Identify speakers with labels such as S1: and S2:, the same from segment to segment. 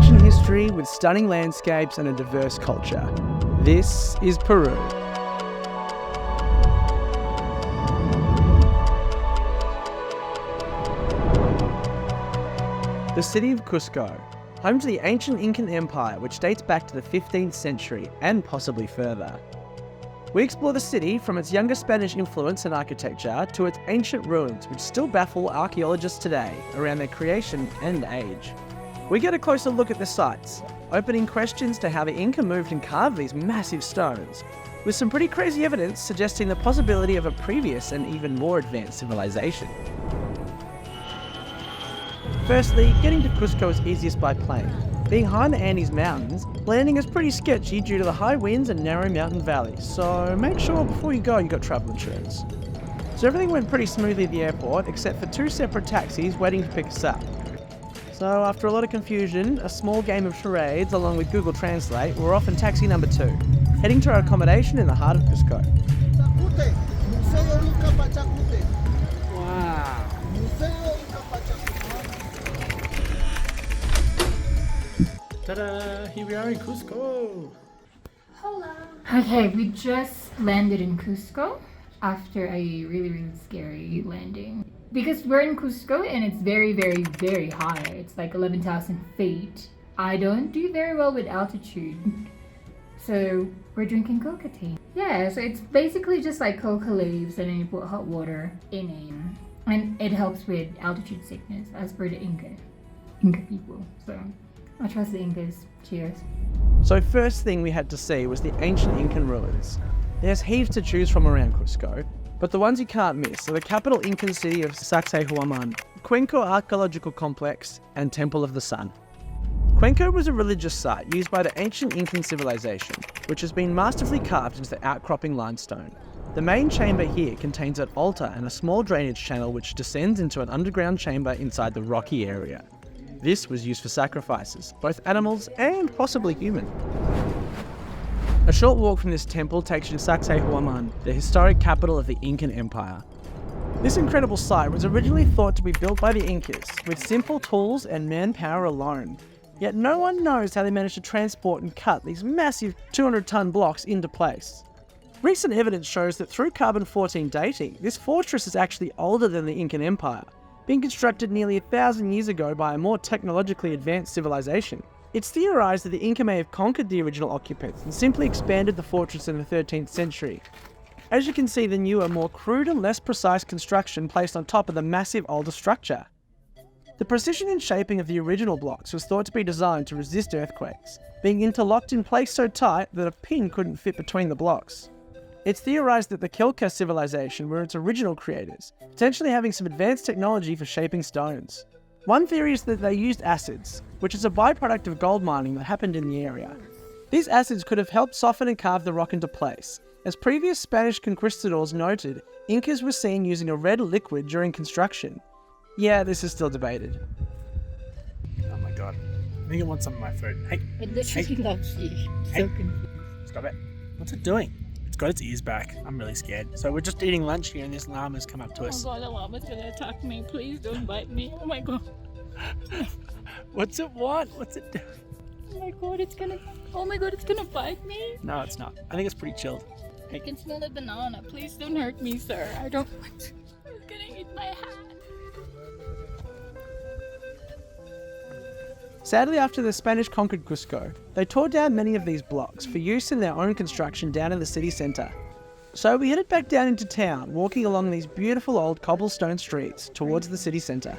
S1: ancient history with stunning landscapes and a diverse culture. This is Peru. The city of Cusco, home to the ancient Incan Empire which dates back to the 15th century and possibly further. We explore the city from its younger Spanish influence and architecture to its ancient ruins which still baffle archaeologists today around their creation and age. We get a closer look at the sites, opening questions to how the Inca moved and carved these massive stones, with some pretty crazy evidence suggesting the possibility of a previous and even more advanced civilization. Firstly, getting to Cusco is easiest by plane. Being high in the Andes Mountains, landing is pretty sketchy due to the high winds and narrow mountain valleys, so make sure before you go you got travel insurance. So everything went pretty smoothly at the airport, except for 2 separate taxis waiting to pick us up. So after a lot of confusion, a small game of charades along with Google Translate, we're off in taxi number 2, heading to our accommodation in the heart of Cusco. Wow. Ta-da! Here we are in Cusco!
S2: Hello! Okay, we just landed in Cusco after a really scary landing. Because we're in Cusco and it's very high. It's like 11,000 feet. I don't do very well with altitude. So we're drinking coca tea. Yeah, so it's basically just like coca leaves and then you put hot water in it. And it helps with altitude sickness as per the Inca people. So I trust the Incas. Cheers.
S1: So first thing we had to see was the ancient Incan ruins. There's heaps to choose from around Cusco, but the ones you can't miss are the capital Incan city of Sacsayhuaman, Cuenco Archaeological Complex, and Temple of the Sun. Cuenco was a religious site used by the ancient Incan civilization, which has been masterfully carved into the outcropping limestone. The main chamber here contains an altar and a small drainage channel which descends into an underground chamber inside the rocky area. This was used for sacrifices, both animals and possibly human. A short walk from this temple takes you to Sacsayhuaman, the historic capital of the Incan Empire. This incredible site was originally thought to be built by the Incas, with simple tools and manpower alone. Yet no one knows how they managed to transport and cut these massive 200-ton blocks into place. Recent evidence shows that through carbon-14 dating, this fortress is actually older than the Incan Empire, being constructed nearly 1,000 years ago by a more technologically advanced civilization. It's theorized that the Inca may have conquered the original occupants and simply expanded the fortress in the 13th century. As you can see, the newer, more crude and less precise construction placed on top of the massive older structure. The precision and shaping of the original blocks was thought to be designed to resist earthquakes, being interlocked in place so tight that a pin couldn't fit between the blocks. It's theorized that the Quilca civilization were its original creators, potentially having some advanced technology for shaping stones. One theory is that they used acids, which is a byproduct of gold mining that happened in the area. These acids could have helped soften and carve the rock into place. As previous Spanish conquistadors noted, Incas were seen using a red liquid during construction. Yeah, this is still debated.
S3: Oh my god. I think it wants some of my food. Hey!
S2: It literally loves you.
S3: Hey.
S2: So confused.
S3: Stop it. What's it doing? It's got its ears back. I'm really scared. So we're just eating lunch here and this llama's come up to us.
S4: Oh my god, the llama's gonna attack me. Please don't bite me. Oh my god.
S3: What's it want? What's it doing?
S4: Oh my god, it's gonna bite me.
S3: No, it's not. I think it's pretty chilled.
S4: I can smell the banana. Please don't hurt me, sir. I don't want to. It's gonna eat my hat.
S1: Sadly, after the Spanish conquered Cusco, they tore down many of these blocks for use in their own construction down in the city centre. So we headed back down into town, walking along these beautiful old cobblestone streets towards the city centre.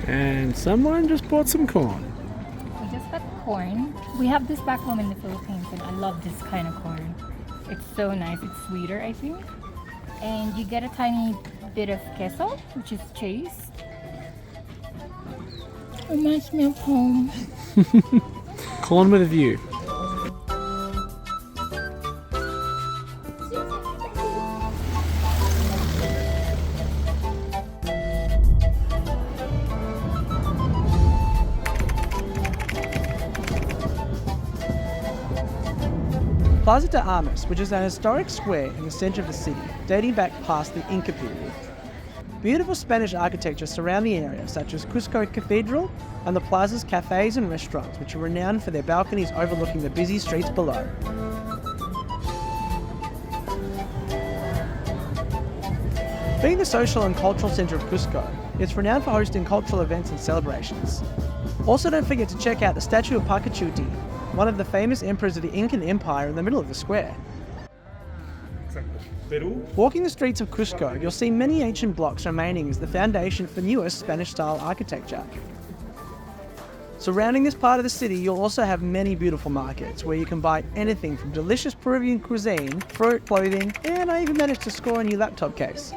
S3: And someone just bought some corn.
S2: We just got corn. We have this back home in the Philippines and I love this kind of corn. It's so nice. It's sweeter, I think. And you get a tiny bit of queso, which is cheese.
S4: Reminds me of home.
S3: Corn with a view.
S1: Plaza de Armas, which is an historic square in the centre of the city, dating back past the Inca period. Beautiful Spanish architecture surround the area, such as Cusco Cathedral and the plaza's cafes and restaurants, which are renowned for their balconies overlooking the busy streets below. Being the social and cultural centre of Cusco, it's renowned for hosting cultural events and celebrations. Also, don't forget to check out the statue of Pachacuti, one of the famous emperors of the Incan Empire, in the middle of the square. Walking the streets of Cusco, you'll see many ancient blocks remaining as the foundation for newest Spanish-style architecture. Surrounding this part of the city, you'll also have many beautiful markets where you can buy anything from delicious Peruvian cuisine, fruit, clothing, and I even managed to score a new laptop case.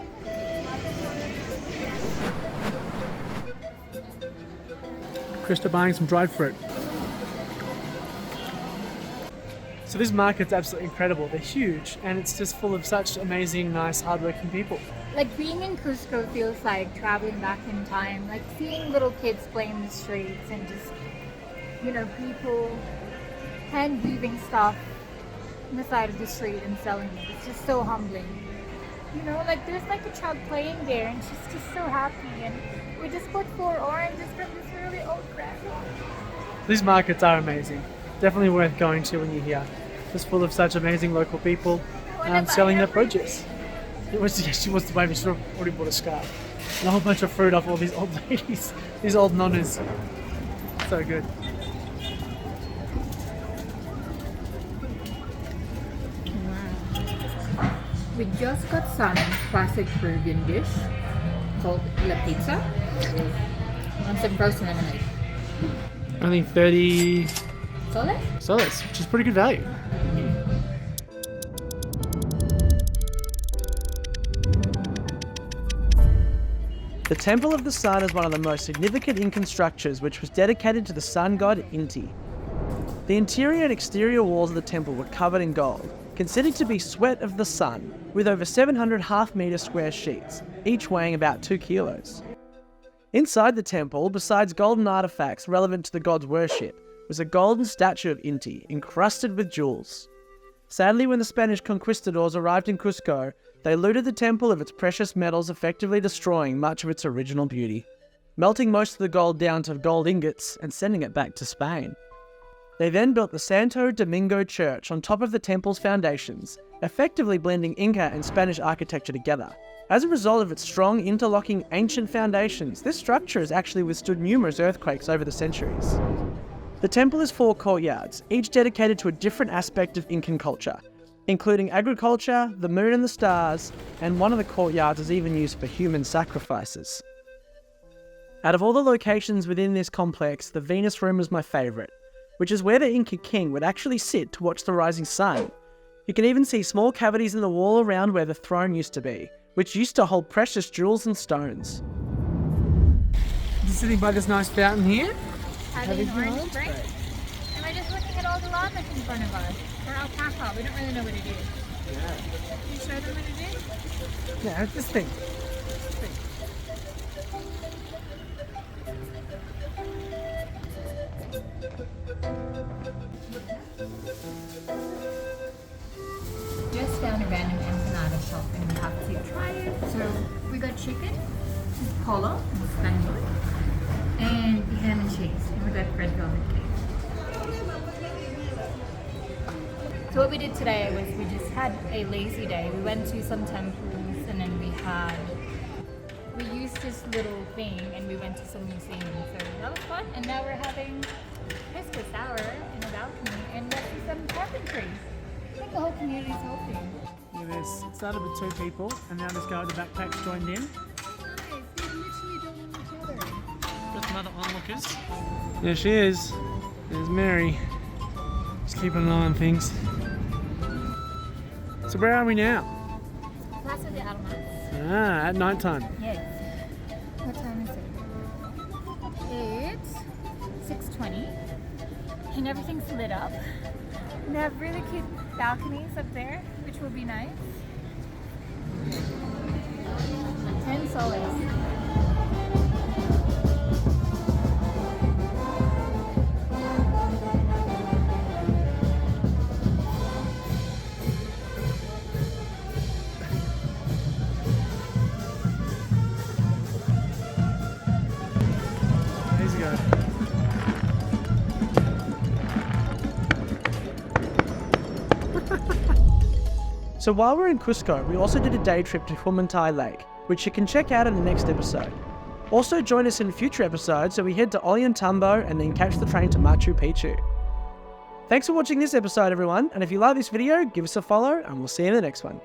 S3: Krista buying some dried fruit. So this market's absolutely incredible. They're huge, and it's just full of such amazing, nice, hardworking people.
S2: Like being in Cusco feels like traveling back in time, like seeing little kids play in the streets and just, people hand weaving stuff on the side of the street and selling it. It's just so humbling. Like there's like a child playing there and she's just so happy, and we just bought 4 oranges from this really old grandma.
S3: These markets are amazing. Definitely worth going to when you're here. Just full of such amazing local people selling their produce. She wants to buy me, she should have already bought a scarf. And a whole bunch of fruit off all these old ladies, these old nonnas. So good.
S2: We just got some classic Peruvian dish called La Pizza and some frozen lemonade.
S3: Only 30
S2: soles,
S3: which is pretty good value.
S1: The Temple of the Sun is one of the most significant Incan structures, which was dedicated to the sun god Inti. The interior and exterior walls of the temple were covered in gold, considered to be sweat of the sun, with over 700 half-metre square sheets, each weighing about 2 kilos. Inside the temple, besides golden artifacts relevant to the god's worship, was a golden statue of Inti, encrusted with jewels. Sadly, when the Spanish conquistadors arrived in Cusco, they looted the temple of its precious metals, effectively destroying much of its original beauty, melting most of the gold down to gold ingots and sending it back to Spain. They then built the Santo Domingo Church on top of the temple's foundations, effectively blending Inca and Spanish architecture together. As a result of its strong, interlocking, ancient foundations, this structure has actually withstood numerous earthquakes over the centuries. The temple has 4 courtyards, each dedicated to a different aspect of Incan culture, including agriculture, the moon and the stars, and one of the courtyards is even used for human sacrifices. Out of all the locations within this complex, the Venus Room was my favourite, which is where the Inca king would actually sit to watch the rising sun. You can even see small cavities in the wall around where the throne used to be, which used to hold precious jewels and stones.
S3: Just sitting by this nice fountain here.
S2: Having an orange drink. And we're just looking at all the llamas in front of us. Or alpaca, we don't really know what it is.
S3: Yeah.
S2: Can you show them what it is?
S3: Yeah, it's this thing.
S2: Just found a random empanada shop and we have to try it. So we got chicken, polo, Spanish, and ham and cheese. And we got red velvet cake. So what we did today was we just had a lazy day. We went to some temples and then we used this little thing and we went to some museums. So that was fun. And now we're having Christmas hour in the balcony and let's see some carpentry. I think the whole community's helping.
S3: Look at this. It started with 2 people, and now this guy with the backpack's joined in.
S2: Nice. They literally don't know each other.
S3: Got some other onlookers. There she is. There's Mary. Just keeping an eye on things. So where are we now?
S2: Plaza de Armas.
S3: At night time.
S2: Yes. What time is it? It's 6:20. And everything's lit up. And they have really cute balconies up there, which will be nice. 10 soles.
S1: So while we're in Cusco, we also did a day trip to Humantay Lake, which you can check out in the next episode. Also join us in future episodes where we head to Ollantaytambo and then catch the train to Machu Picchu. Thanks for watching this episode, everyone, and if you like this video, give us a follow and we'll see you in the next one.